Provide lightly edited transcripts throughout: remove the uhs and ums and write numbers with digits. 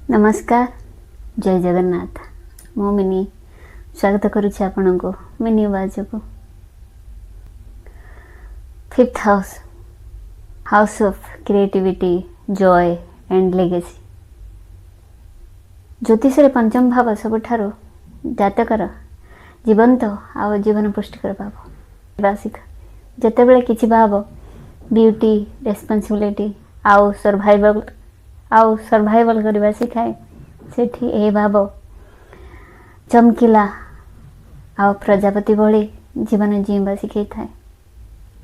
नमस्कार, जय जगन्नाथ। मो मिनी स्वागत करुछि आपनको मिनी आवाज को। Fifth house, house of creativity, Joy and legacy. ज्योतिष पंचम भाव सबुठारो जातकर जीवंत आ जीवन पुष्टिकर भाव बासिक जिते बड़े किसी भाव ब्यूटी रेस्पॉन्सिबिलिटी आउ सर्वाइवल करवा शिखाए सेठी ए भाव चमकिला आ प्रजापति भली जीवन जीवा शिखई थाए।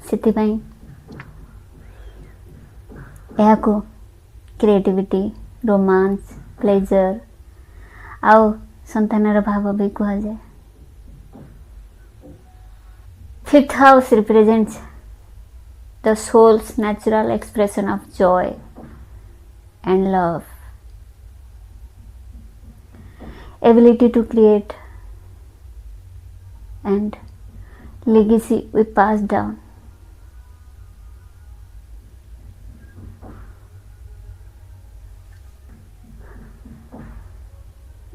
सेथिपाई एहाको क्रिएटिविटी, रोमांस, प्लेजर आउ संतानर भाव भी कहा जाए। Fifth house represents the soul's natural expression of joy and love, ability to create and legacy we pass down.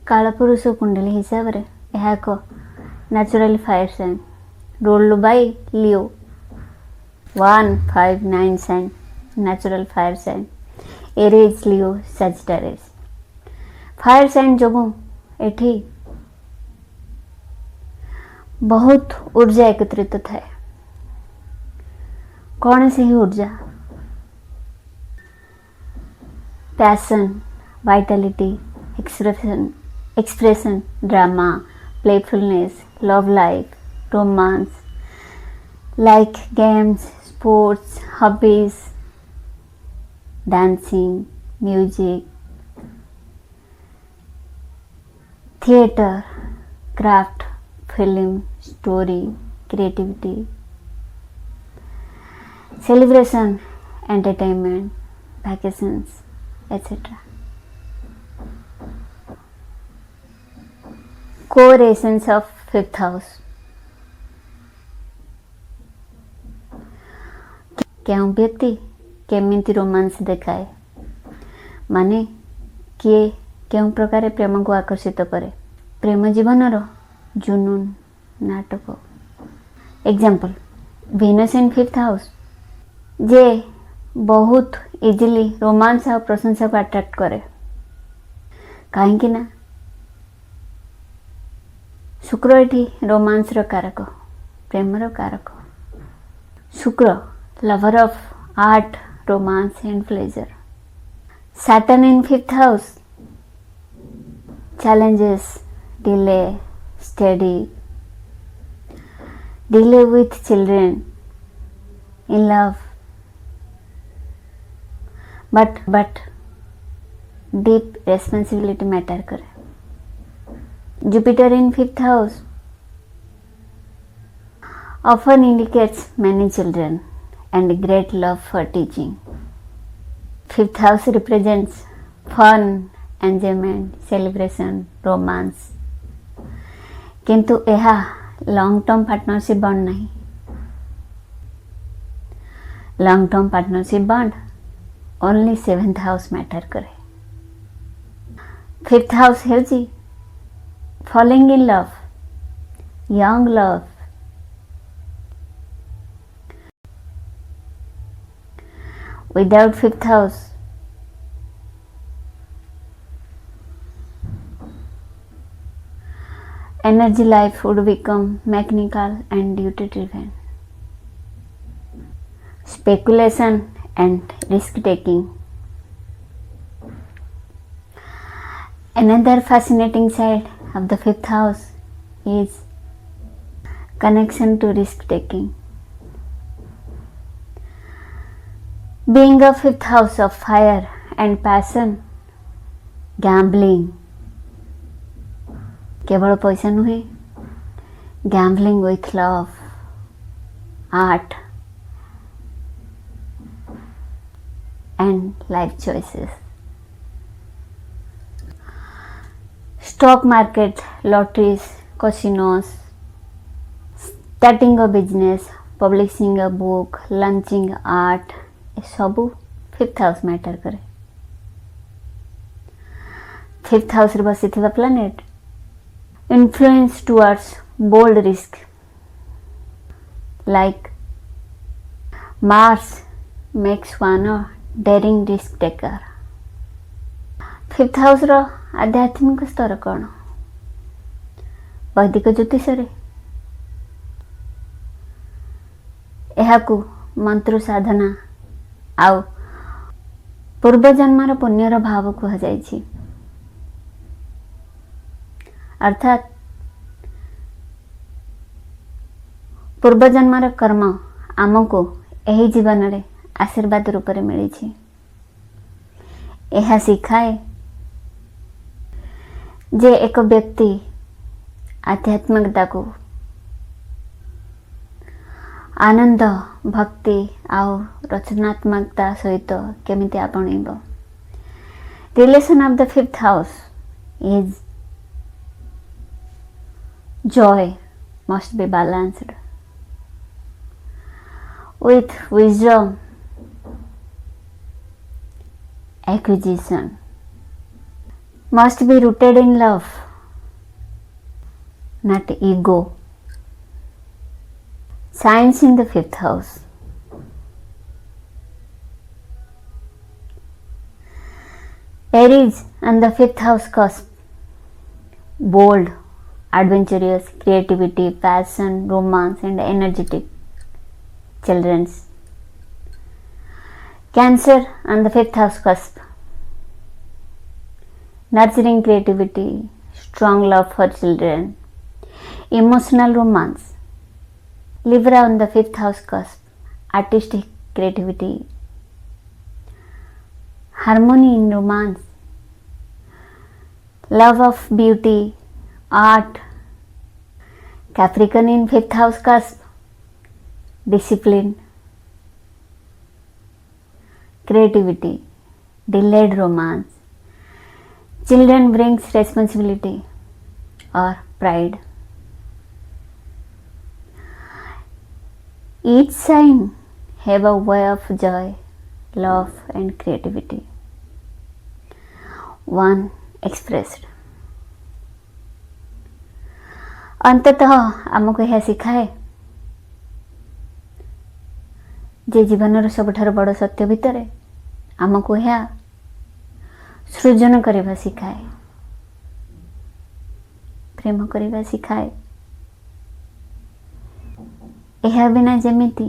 कालपुरुष कुंडली हिसाब रे यह एक natural fire sign ruled by Leo 159 sign natural fire sign Aries Leo Sagittarius fire sign जो एठी बहुत ऊर्जा एकत्रित थाए। कौन से ही ऊर्जा? Passion, Vitality, expression, drama, playfulness, love life, romance, like games, sports, hobbies, dancing, music, theater, craft, film, story, creativity, celebration, entertainment, vacations, etc. Core essence of fifth house. क्यों व्यक्ति केमिति रोमांस देखाए माने किए क्यों प्रकार प्रेम को आकर्षित करे, प्रेम जीवन जुनून नाटक। Example Venus in fifth house जे बहुत इजिली रोमांस और प्रशंसा को अट्रैक्ट करे कहीं ना शुक्र एठी रोमांस रो कारक, प्रेम रो कारक। शुक्र lover of art, romance and pleasure. Saturn in fifth house challenges, delay, steady, delay with children, in love, but deep responsibility matter करे। Jupiter in fifth house often indicates many children and great love for teaching. Fifth house represents fun, enjoyment, celebration, romance. किंतु यह long term partnership bond नहीं। Long term partnership bond only seventh house matter करे। Fifth house हेउची falling in love, young love, without fifth house energy life would become mechanical and duty driven, speculation and risk taking. Another fascinating side of the fifth house is connection to risk taking. Being a fifth house of fire and passion, gambling, केवल पैसा नुहे, gambling with love, art and life choices. Stock market, lotteries, casinos, starting a business, publishing a book, launching art, सबू fifth house matter करे। Fifth house रे बसिथिबा planet influence towards bold risk like Mars makes one a daring risk taker. Fifth house रो आध्यात्मिक स्तर कौन वैदिक ज्योतिष मंत्र साधना आउ पूर्वजन्मार पुण्यर भाव कहुई। अर्थात पूर्वजन्मार कर्म आमको यही जीवन रे आशीर्वाद रूप में मिली। यह शिखाए जे एक व्यक्ति आध्यात्मिकता को आनंद भक्ति आउ रचनात्मकता सहित केमिति आपणैब। Relation of the fifth house is joy must be balanced with wisdom acquisition must be rooted in love not ego. Science in the fifth house. Aries and the fifth house cusp bold, adventurous, creativity, passion, romance and energetic children's. Cancer and the fifth house cusp nurturing creativity, strong love for children, emotional romance. Libra on the fifth house cusp artistic creativity, harmony in romance, love of beauty, art. Capricorn in fifth house cusp discipline, creativity, delayed romance. Children brings responsibility or pride. Each sign have a way of joy, love and creativity. One expressed. अंततः आमको यह शिखाए जे जीवन सबुठार बड़ सत्य भितर आमको यह सृजन करने शिखाए, प्रेम करने शिखाए। यह बिना जेमिति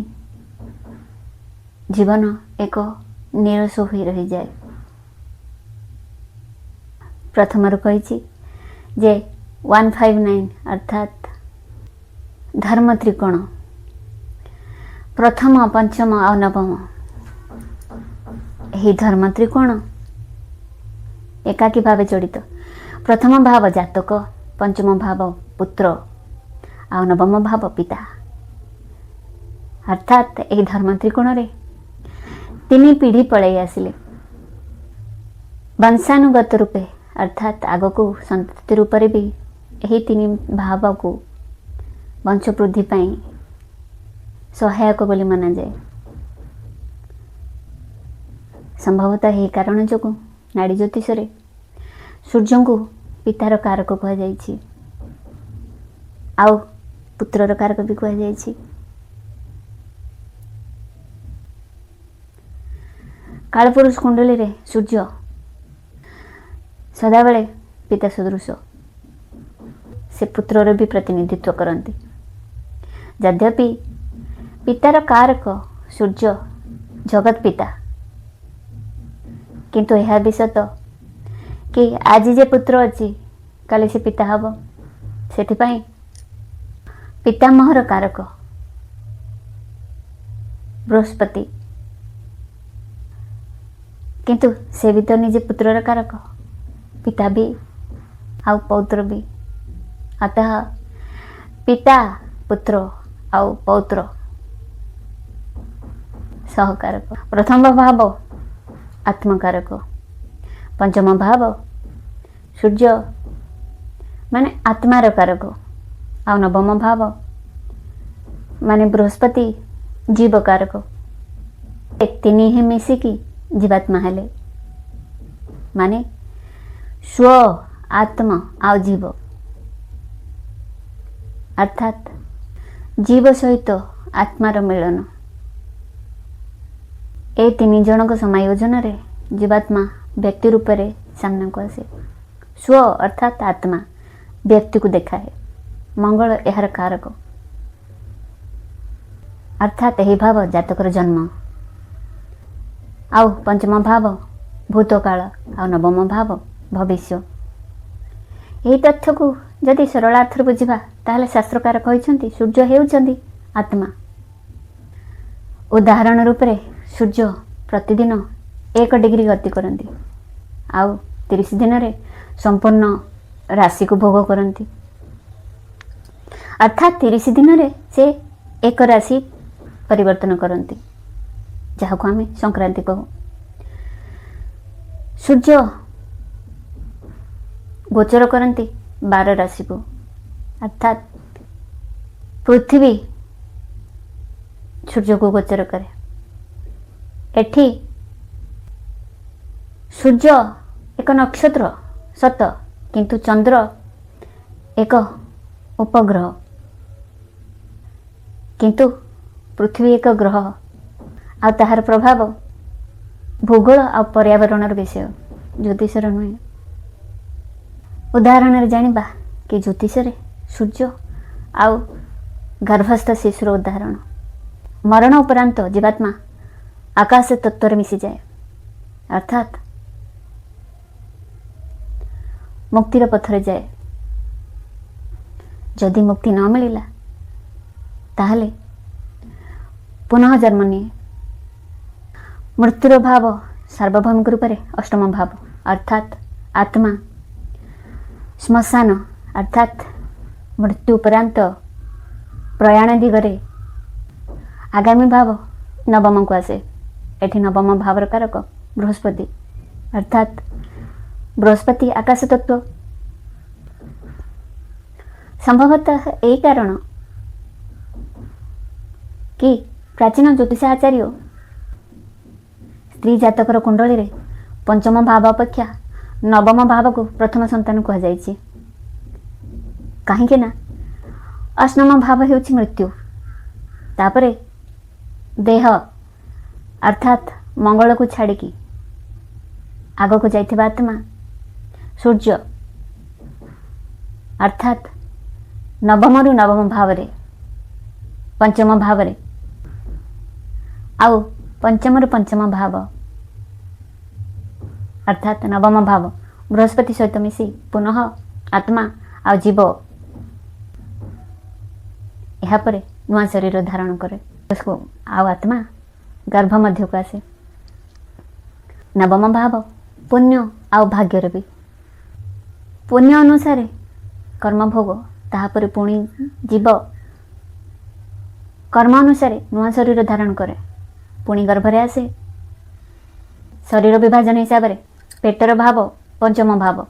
जीवन एक निरस हो रही जाए। प्रथम कही जे 159 अर्थात धर्म त्रिकोण प्रथम पंचम और नवम यही धर्म त्रिकोण एकाकी भाव जड़ित। प्रथम भाव जातक, पंचम भाव पुत्र और नवम भाव पिता। अर्थात यही धर्म त्रिकोण रे तीन पीढ़ी पलि आसिले वंशानुगत रूपे अर्थात आग को संतति रूप भी यही तीन भाव को वंश वृद्धि पाई सहायक बोली माना जाए। संभवतः यही कारण जो नाड़ी ज्योतिष सूर्य को पितार कारक कहुई आउ पुत्रर कारक भी कहुई। कालपुरुष कुंडली रे सूर्य सदाबले पिता सदृश से पुत्रर भी प्रतिनिधित्व करती। यद्यपि पितार कारक सूर्य जगत पिता, किंतु यह भी सत कि आज जे पुत्र अच्छी काली से पिता हम से पितामहर कारक बृहस्पति, किंतु से भी तो निजे पुत्रर कारक पिता भी आउ पौत्र भी। अतः पिता पुत्र आउ पौत्र सहकारक। प्रथम भाव आत्मकारक, पंचम भाव सूर्य माने आत्मार कारक आउ नवम भाव माने बृहस्पति जीव कारक। तीन ही मिसिकी जीवात्मा हेले माने स्व आत्मा आउ जीव अर्थात जीव सहित आत्मार मिलन ए तीन जनक समायोजन रे जीवात्मा व्यक्ति रूप में सामना को आसे। स्व अर्थात आत्मा व्यक्ति को देखाए, मंगल यार कारक अर्थात यही भाव जातकर जन्म, आउ पंचम भाव भूतकाल, आउ नवम भाव भविष्य। यही तथ्य को जदि सरलार्थ बुझा ताहले शास्त्रकार कहते सूर्य हेउछंती आत्मा। उदाहरण रूप में सूर्य प्रतिदिन 1 डिग्री गति करती, आउ 30 दिन रे संपूर्ण राशि को भोग करती। अर्थात 30 दिन रे से एक राशि परिवर्तन करती, जहाँ को आम संक्रांति कहू। सूर्य गोचर करती 12 राशि को, अर्थात पृथ्वी सूर्य को गोचर करे। एठी सूर्य एक नक्षत्र सत, किंतु चंद्र एक उपग्रह, किंतु पृथ्वी एक ग्रह, आ ताहार प्रभाव भूगोल आ पर्यावरण विषय, ज्योतिषर नुहे। उदाहरण जानिबा कि ज्योतिष रे सूर्य आउ गर्भस्थ शिशुर उदाहरण। मरण उपरांत जीवात्मा आकाश तत्व मिसी जाए, अर्थात मुक्तिर पथरे जाए। जदि मुक्ति न मिलिला ताहले पुनः जन्म निये। मृत्युर भाव सार्वभौमिक रूप में अष्टम भाव, अर्थात आत्मा श्मशान, अर्थात मृत्यु उपरांत प्रयाण दिगरे आगामी भाव नवम को आसे। एठी नवम भावर कारक बृहस्पति, अर्थात बृहस्पति आकाश तत्व। संभवतः यही कारण कि प्राचीन ज्योतिषाचार्य स्त्री जातकर कुंडली रे पंचम भाव अपेक्षा नवम भाव को प्रथम संतान कह जायछि। कहीं ना अष्टम भाव हेउछि मृत्यु, तापरे देह अर्थात मंगल को छाड़िकी आग को जाइथिबा आत्मा सूर्य, अर्थात नवम रु नवम भाव रे पंचम भाव रे, आउ पंचम रु पंचम भाव अर्थात नवम भाव बृहस्पति सहित मिसी पुनः आत्मा आ जीव यहाँ पर नुआ शरीर धारण करे। उसको आउ आत्मा गर्भ मध्य को आसे। नवम भाव पुण्य आउ भाग्यर भी। पुण्य अनुसार कर्म भोग, ताहापर पुणी जीव कर्म अनुसार नुआ शरीर धारण करे, पुणी गर्भरे आसे। शरीर विभाजन हिसाब से पेटर भाव पंचम भाव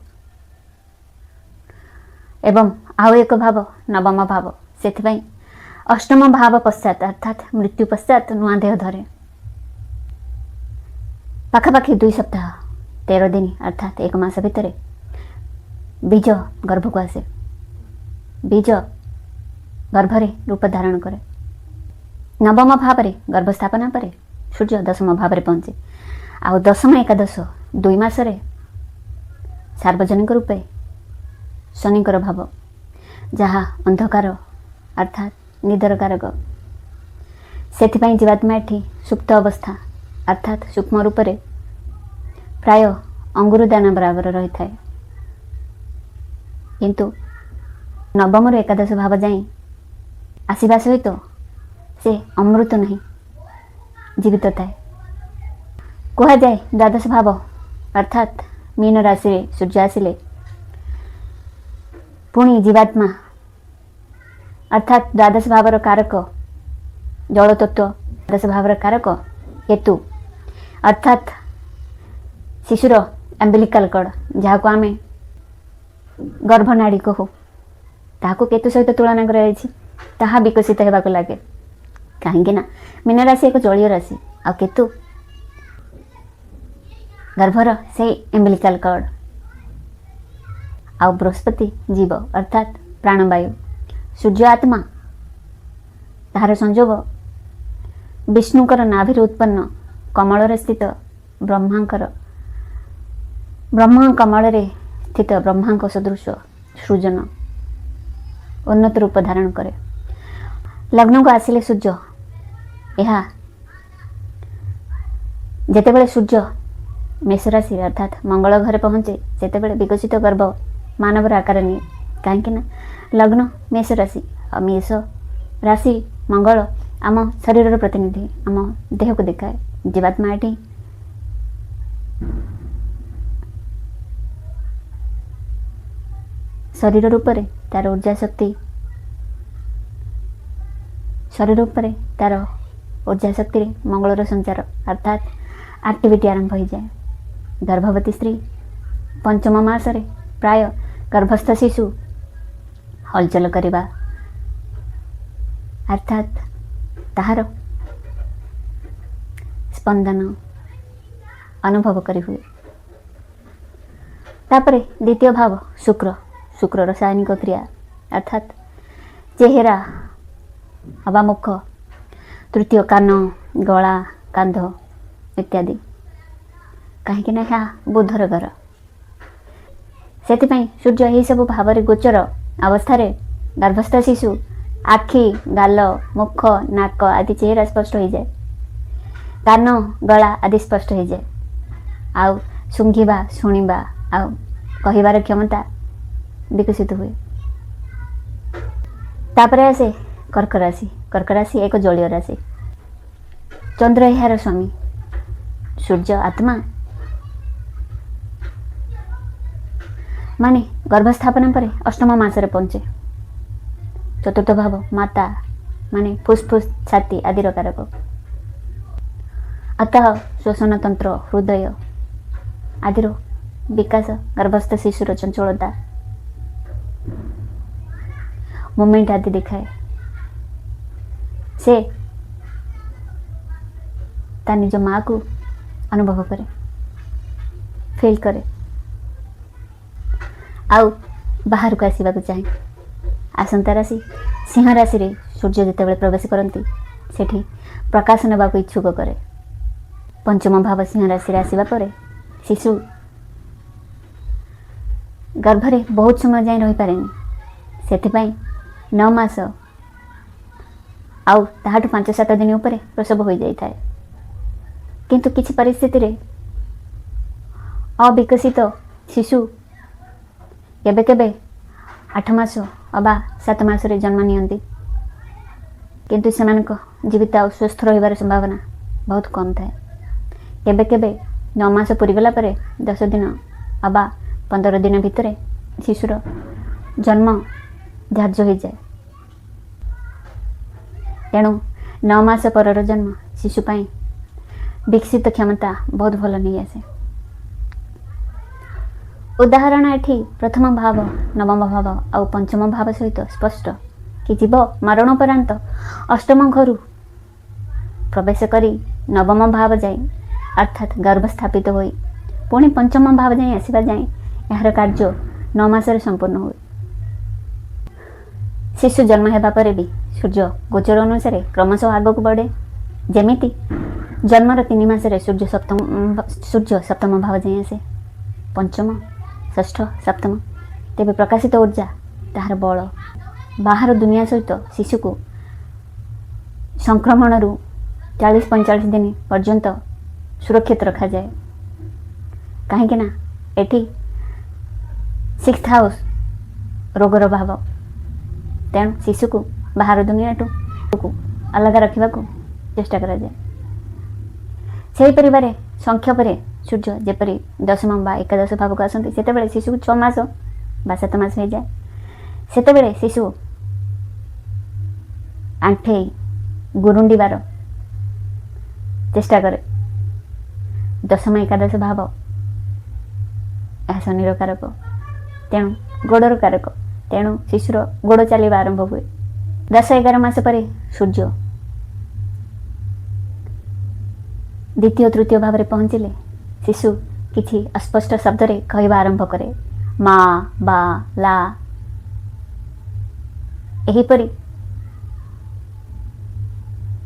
एवं आउ एक भाव नवम भाव। से अष्टम भाव पश्चात अर्थात मृत्यु पश्चात नुआ देह धरे। पाखापाखि 2 सप्ताह 13 दिन अर्थात 1 मास भितर बीज गर्भ को आसे। बीज गर्भरे रूप धारण करे। नवम भाव रे गर्भ स्थापना पर सूर्य दशम भाव रे पहुंचे। आउ दशम एकादश 2 मास रे सार्वजनिक रूपे शनिकर भाव, जहा अंधकार अर्थात निदर कारक। से जीवात्मा एठी सुप्त अवस्था अर्थात सूक्ष्म रूप से प्राय अंगुर दाना बराबर रही थाए, किंतु नवम रु एकादश भाव जाए आसवा सहित से अमृत नहीं जीवित थाए। कह जाए द्वादश भाव अर्थात मीन राशि रे सूर्य आसिले पुणी जीवात्मा अर्थात द्वादश भावर कारक जल तत्व, द्वादश भावर कारक केतु अर्थात शिशुर एम्बिलिकल कॉर्ड, जहाँ को आम गर्भनाड़ी कहू, ताहाको केतु सहित तुलना कर विकसित होगा लगे। कहीं मीन राशि एक जलीय राशि, आ केतु गर्भर से एम्बिलिकल कॉर्ड ଆଉ ବୃହସ୍ପତି ଜୀବ ଅର୍ଥାତ୍ ପ୍ରାଣବାୟୁ। ସୂର୍ଯ୍ୟ ଆତ୍ମା, ତାହାର ସଂଯୋଗ ବିଷ୍ଣୁଙ୍କର ନାଭିରୁ ଉତ୍ପନ୍ନ କମଳରେ ସ୍ଥିତ ବ୍ରହ୍ମା କମଳରେ ସ୍ଥିତ ବ୍ରହ୍ମାଙ୍କ ସଦୃଶ ସୃଜନ ଉନ୍ନତ ରୂପ ଧାରଣ କରେ। ଲଗ୍ନକୁ ଆସିଲେ ସୂର୍ଯ୍ୟ, ଏହା ଯେତେବେଳେ ସୂର୍ଯ୍ୟ ମେଷ ରାଶି ଅର୍ଥାତ୍ ମଙ୍ଗଳ ଘରେ ପହଞ୍ଚେ ସେତେବେଳେ ବିକଶିତ ଗର୍ଭ ମାନବର ଆକାର ନିଏ। କାହିଁକି ନା ଲଗ୍ନ ମେଷ ରାଶି, ଆଉ ମେଷ ରାଶି ମଙ୍ଗଳ ଆମ ଶରୀରର ପ୍ରତିନିଧି, ଆମ ଦେହକୁ ଦେଖାଏ। ଜୀବାତ୍ମା ଏଠି ଶରୀର ରୂପରେ ତାର ଉର୍ଜା ଶକ୍ତିରେ ମଙ୍ଗଳର ସଞ୍ଚାର ଅର୍ଥାତ୍ ଆକ୍ଟିଭିଟି ଆରମ୍ଭ ହୋଇଯାଏ। ଗର୍ଭବତୀ ସ୍ତ୍ରୀ ପଞ୍ଚମ ମାସରେ ପ୍ରାୟ ଗର୍ଭସ୍ଥ ଶିଶୁ ହଲଚଲ କରିବା ଅର୍ଥାତ୍ ତାହାର ସ୍ପନ୍ଦନ ଅନୁଭବ କରି ହୁଏ। ତାପରେ ଦ୍ୱିତୀୟ ଭାବ ଶୁକ୍ରର ରାସାୟନିକ କ୍ରିୟା ଅର୍ଥାତ୍ ଚେହେରା ବା ମୁଖ, ତୃତୀୟ କାନ, ଗଳା, କାନ୍ଧ ଇତ୍ୟାଦି। କାହିଁକିନା ଏହା ବୁଧର ଘର। ସେଥିପାଇଁ ସୂର୍ଯ୍ୟ ଏହିସବୁ ଭାବରେ ଗୋଚର ଅବସ୍ଥାରେ ଗର୍ଭସ୍ଥ ଶିଶୁ ଆଖି, ଗାଲ, ମୁଖ, ନାକ ଆଦି ଚେହେରା ସ୍ପଷ୍ଟ ହୋଇଯାଏ। କାନ, ଗଳା ଆଦି ସ୍ପଷ୍ଟ ହୋଇଯାଏ। ଆଉ ଶୁଙ୍ଘିବା, ଶୁଣିବା ଆଉ କହିବାର କ୍ଷମତା ବିକଶିତ ହୁଏ। ତାପରେ ଆସେ କର୍କ ରାଶି। କର୍କ ରାଶି ଏକ ଜଳୀୟ ରାଶି। ଚନ୍ଦ୍ର ଏହାର ସ୍ୱାମୀ। ସୂର୍ଯ୍ୟ ଆତ୍ମା ମାନେ ଗର୍ଭସ୍ଥାପନା ପରେ ଅଷ୍ଟମ ମାସରେ ପହଞ୍ଚେ। ଚତୁର୍ଥ ଭାବ ମାତା ମାନେ ଫୁସଫୁସ୍, ଛାତି ଆଦିର କାରକ। ଅତଃ ଶ୍ଵସନ ତନ୍ତ୍ର, ହୃଦୟ ଆଦିର ବିକାଶ, ଗର୍ଭସ୍ଥ ଶିଶୁର ଚଞ୍ଚଳତା, ମୁଭମେଣ୍ଟ ଆଦି ଦେଖାଏ। ସେ ତା ନିଜ ମାକୁ ଅନୁଭବ କରେ, ଫିଲ୍ କରେ ଆଉ ବାହାରକୁ ଆସିବାକୁ ଚାହେଁ। ଆସନ୍ତା ରାଶି ସିଂହ ରାଶିରେ ସୂର୍ଯ୍ୟ ଯେତେବେଳେ ପ୍ରବେଶ କରନ୍ତି ସେଠି ପ୍ରକାଶ ନେବାକୁ ଇଚ୍ଛୁକ କରେ। ପଞ୍ଚମ ଭାବ ସିଂହ ରାଶିରେ ଆସିବା ପରେ ଶିଶୁ ଗର୍ଭରେ ବହୁତ ସମୟ ଯାଏଁ ରହିପାରେନି। ସେଥିପାଇଁ 9 ମାସ ଆଉ ତାହାଠୁ 5-7 ଦିନ ଉପରେ ପ୍ରସବ ହୋଇଯାଇଥାଏ। କିନ୍ତୁ କିଛି ପରିସ୍ଥିତିରେ ଅବିକଶିତ ଶିଶୁ କେବେ କେବେ 8 ମାସ ଅବା 7 ମାସରେ ଜନ୍ମ ନିଅନ୍ତି। କିନ୍ତୁ ସେମାନଙ୍କ ଜୀବିତ ଆଉ ସୁସ୍ଥ ରହିବାର ସମ୍ଭାବନା ବହୁତ କମ୍ ଥାଏ। କେବେ କେବେ 9 ମାସ ପୁରିଗଲା ପରେ 10 ଦିନ ଅବା 15 ଦିନ ଭିତରେ ଶିଶୁର ଜନ୍ମ ଧାର୍ଯ୍ୟ ହୋଇଯାଏ। ତେଣୁ 9 ମାସ ପରର ଜନ୍ମ ଶିଶୁ ପାଇଁ ବିକଶିତ କ୍ଷମତା ବହୁତ ଭଲ ନେଇ ଆସେ। ଉଦାହରଣ ଏଠି ପ୍ରଥମ ଭାବ, ନବମ ଭାବ ଆଉ ପଞ୍ଚମ ଭାବ ସହିତ ସ୍ପଷ୍ଟ କି ଜୀବ ମରଣୋପରାନ୍ତ ଅଷ୍ଟମ ଘରୁ ପ୍ରବେଶ କରି ନବମ ଭାବ ଯାଏ ଅର୍ଥାତ୍ ଗର୍ଭ ସ୍ଥାପିତ ହୋଇ ପୁଣି ପଞ୍ଚମ ଭାବ ଯାଏ ଆସିବା ଯାଏ ଏହାର କାର୍ଯ୍ୟ 9 ମାସରେ ସମ୍ପୂର୍ଣ୍ଣ ହୁଏ। ଶିଶୁ ଜନ୍ମ ହେବା ପରେ ବି ସୂର୍ଯ୍ୟ ଗୋଚର ଅନୁସାରେ କ୍ରମଶଃ ଆଗକୁ ବଢ଼େ। ଯେମିତି ଜନ୍ମର 3 ମାସରେ ସୂର୍ଯ୍ୟ ସପ୍ତମ ଭାବ ଯାଏ ଆସେ, ପଞ୍ଚମ, ଷଷ୍ଠ, ସପ୍ତମ। ତେବେ ପ୍ରକାଶିତ ଊର୍ଜା, ତାହାର ବଳ ବାହାର ଦୁନିଆ ସହିତ ଶିଶୁକୁ ସଂକ୍ରମଣରୁ 40-45 ଦିନ ପର୍ଯ୍ୟନ୍ତ ସୁରକ୍ଷିତ ରଖାଯାଏ। କାହିଁକି ନା ଏଠି 6th ହାଉସ୍ ରୋଗର ଭାବ। ତେଣୁ ଶିଶୁକୁ ବାହାର ଦୁନିଆଠୁ ଅଲଗା ରଖିବାକୁ ଚେଷ୍ଟା କରାଯାଏ। ସେହିପରି ଭାବରେ ସଂଖ୍ୟା ପରେ ସୂର୍ଯ୍ୟ ଯେପରି 10ମ ବା ଏକାଦଶ ଭାବକୁ ଆସନ୍ତି ସେତେବେଳେ ଶିଶୁକୁ 6 ମାସ ବା 7 ମାସ ହୋଇଯାଏ। ସେତେବେଳେ ଶିଶୁ ଆଣ୍ଠେଇ ଗୁରୁଣ୍ଡିବାର ଚେଷ୍ଟା କରେ। 10ମ ଏକାଦଶ ଭାବ ଏହା ଶନିର କାରକ, ତେଣୁ ଗୋଡ଼ର କାରକ। ତେଣୁ ଶିଶୁର ଗୋଡ଼ ଚାଲିବା ଆରମ୍ଭ ହୁଏ। 10-11 ମାସ ପରେ ସୂର୍ଯ୍ୟ ଦ୍ୱିତୀୟ ତୃତୀୟ ଭାବରେ ପହଞ୍ଚିଲେ ଶିଶୁ କିଛି ଅସ୍ପଷ୍ଟ ଶବ୍ଦରେ କହିବା ଆରମ୍ଭ କରେ ମା ବା ଲା ଏହିପରି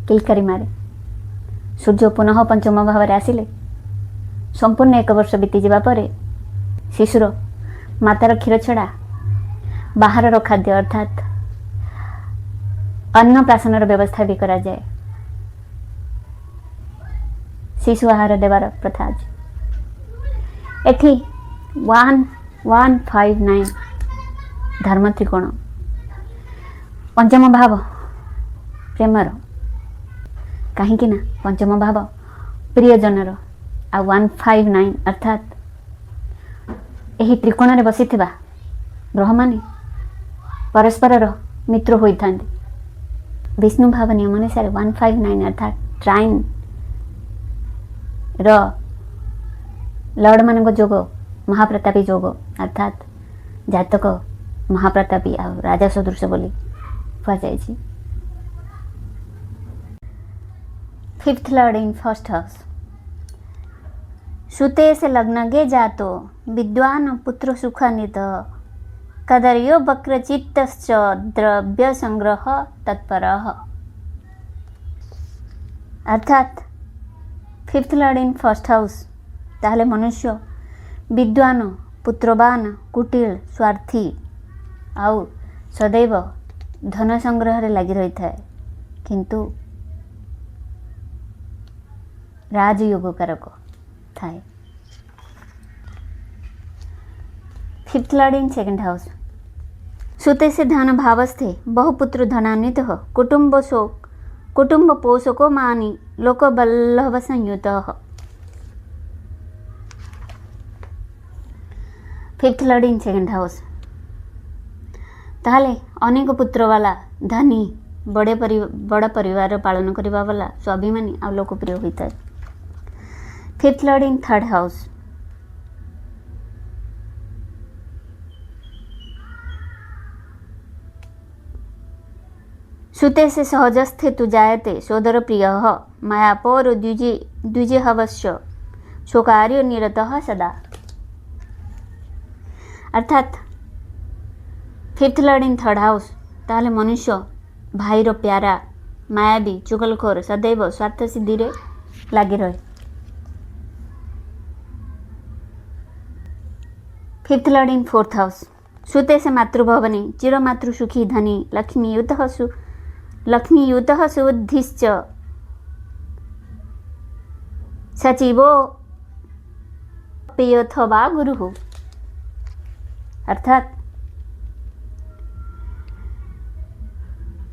କିଲକାରି ମାରେ। ସୂର୍ଯ୍ୟ ପୁନଃ ପଞ୍ଚମ ଭାବରେ ଆସିଲେ ସମ୍ପୂର୍ଣ୍ଣ 1 ବର୍ଷ ବିତିଯିବା ପରେ ଶିଶୁର ମାତାର କ୍ଷୀର ଛଡ଼ା ବାହାରର ଖାଦ୍ୟ ଅର୍ଥାତ୍ ଅନ୍ନପ୍ରାଶନର ବ୍ୟବସ୍ଥା ବି କରାଯାଏ। ଶିଶୁ ଆହାର ଦେବାର ପ୍ରଥା ଅଛି। ଏଠି 1159 ଧର୍ମ ତ୍ରିକୋଣ ପଞ୍ଚମ ଭାବ ପ୍ରେମର, କାହିଁକି ନା ପଞ୍ଚମ ଭାବ ପ୍ରିୟଜନର, ଆଉ 159 ଅର୍ଥାତ୍ ଏହି ତ୍ରିକୋଣରେ ବସିଥିବା ଗ୍ରହମାନେ ପରସ୍ପରର ମିତ୍ର ହୋଇଥାନ୍ତି। ବିଷ୍ଣୁ ଭାବ ନିୟମ ଅନୁସାରେ 159 ଅର୍ଥାତ୍ ଟ୍ରାଇନ୍ ର ଲର୍ଡ଼ମାନଙ୍କ ଯୋଗ ମହାପ୍ରତାପୀ ଯୋଗ ଅର୍ଥାତ୍ ଜାତକ ମହାପ୍ରତାପୀ ଆଉ ରାଜା ସଦୃଶ ବୋଲି କୁହାଯାଇଛି। 5th लॉर्ड इन 1st हाउस। सुते से लग्नगे जातो विद्वान पुत्र सुखान्वित कदर्यो वक्रचित्तश्च द्रव्य संग्रह तत्परः। अर्थात 5th लॉर्ड इन 1st हाउस ताहले मनुष्य विद्वान पुत्रवान कुटिल स्वार्थी आउ सदैव धन संग्रह लगी रही थाए, किंतु राजयोग कारक थाए। 5th लॉर्ड इन 2nd हाउस। सुते से धन भावस्थे बहुपुत्र धनान्वित कुटुंब पोषको मानी लोक बल्लभ संयुत। 5th लॉर्ड इन 2nd हाउस ताहले अनेक पुत्र वाला धनी बड़ परिवार पालन करने वाला स्वाभिमानी और लोकप्रिय होता है। 5th लॉर्ड इन 3rd हाउस। सुते से सहजस्थे तु जायते सोदर प्रिय मायापोर द्विजे हवश्य शोकार्य निरतः सदा। अर्थात 5th लॉर्ड इन 3rd हाउस ताहले मनुष्य भाईर प्यारा मायाबी चुगलखोर सदैव स्वार्थ सिद्धि रे लगी रहे। 5th लॉर्ड इन 4th हाउस। सुते से मातृभवने चिर मातृ सुखी धनी लक्ष्मीयुतः सुबुद्धिश्च सचिवो पेयथवा गुरुः। अर्थात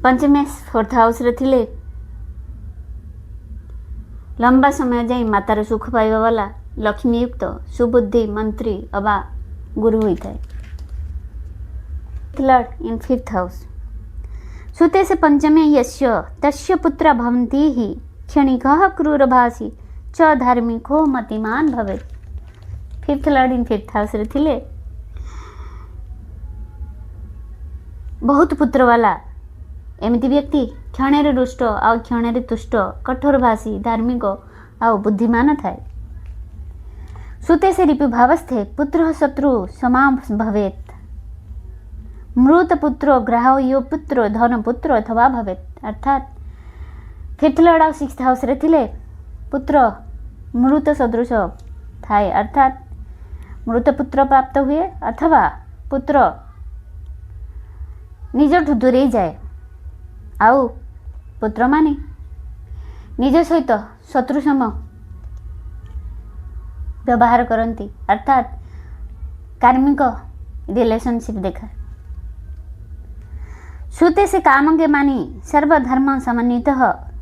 पंचमेश 4th हाउस रे थिले लंबा समय जाई मातार सुख पाइबा वाला लक्ष्मीयुक्त सुबुद्धि मंत्री अबा गुरु होता है। लॉर्ड इन 5th हाउस। सुते से पंचमे यस्य तस्य पुत्र भवन्ति हि क्षणिकः क्रूरभासी च धार्मिको मतिमान भवेत्। 5th लॉर्ड इन 5th हाउस रे थिले बहुत पुत्र वाला एमती व्यक्ति क्षण रुष्ट आ क्षण तुष्ट कठोर भाषी धार्मिक आ बुद्धिमान थाए। सुते से रिपु भावस्थे पुत्र शत्रु समा भवेत्। मृत पुत्र ग्राह्यो पुत्र धन पुत्र अथवा भवेत्। अर्थात 5th लॉर्ड और 6th हाउस रे थिले पुत्र मृत सदृश थाए, अर्थात मृत पुत्र प्राप्त हुए अथवा पुत्र निजठु दूरे जाए आउ पुत्र माने निज सहित शत्रु सम व्यवहार करती, अर्थात कार्मिक रिलेशनशिप देखा। सुते से काम के मानी सर्वधर्म समन्वित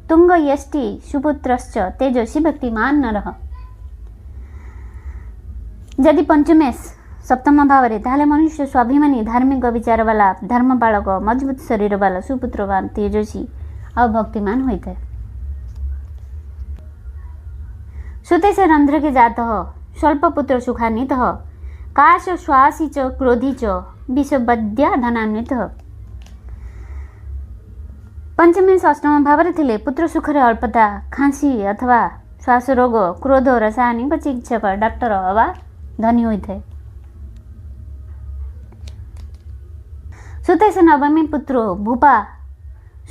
तुंग यष्टि सुपुत्रश्च तेजस्वी भक्तिमान नरः। यदि पंचमेश सप्तम भाव रे ताहले मनुष्य स्वाभिमानी धार्मिक विचार वाला धर्मपालक मजबूत शरीर वाला सुपुत्रवान तेजस्वी और भक्तिमान होता है। सुते से रंध्र के जात स्वल्प पुत्र सुखान्वित काश श्वासी च क्रोधी च विषवद्या धनान्वित। पंचमेश अष्टम भाव रे थिले पुत्र सुखरे अल्पता खांसी अथवा श्वास रोग क्रोध रासायनिक चिकित्सक डॉक्टर अवा धनी होता है। सुते से नवमे पुत्रो भूपा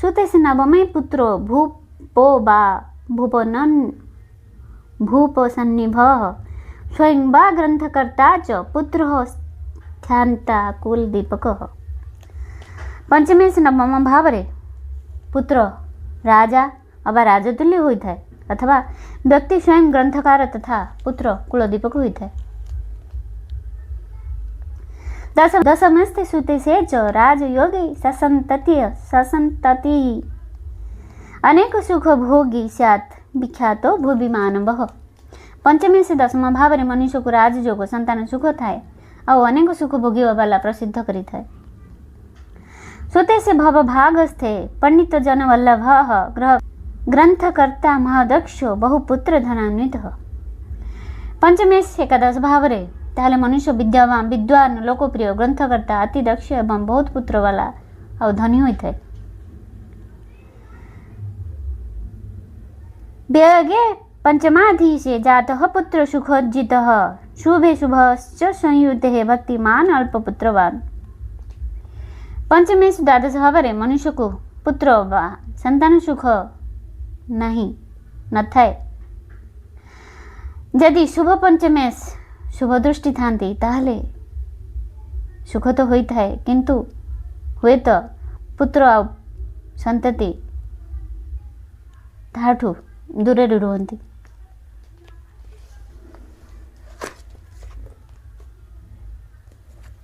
सुते से नवमे पुत्रो भूपो बा भूपोनन् भूपोसन्निभः स्वयं वा ग्रंथकर्ता च पुत्रः ध्यान्ता कुलदीपकः। पंचमे से नवम भाव रे पुत्र राजा अबा राजतुल्य होता है अथवा व्यक्ति स्वयं ग्रंथकार तथा पुत्र कुलदीपक होता है। दशमस्ते सुते से च राजयोगी ससंतति अनेक सुख भोगी स्यात् विख्यातो भुवि मानवः। पंचमे से दशम भाव रे मनुष्य को राजयोग संतान सुख थाए और अनेक सुख भोगी वाला प्रसिद्ध करी थाए। सुते से भव भागस्थे पंडित जन वल्लभ ग्रह ग्रंथकर्ता महदक्षो बहुपुत्र धनान्वितः। पंचमे से एकादश भाव रे ताहले मनुष्य विद्वान लोकप्रिय ग्रंथकर्ता अति दक्ष एवं बहुत पुत्र वाला और धनी होता है। व्यगे पंचमाधीशे जातः पुत्र सुखोज्जितः शुभे शुभश्च संयुते भक्तिमान अल्पपुत्रवान। पंचमे से द्वादश भाव रे मनुष्य को पुत्र वा संतान सुख नहीं न थाए। यदि शुभ पंचमेश शुभ दृष्टि थांती ताहले सुख तो होता है किंतु हुए तो पुत्र संतति ताठू दूरे रुहंती।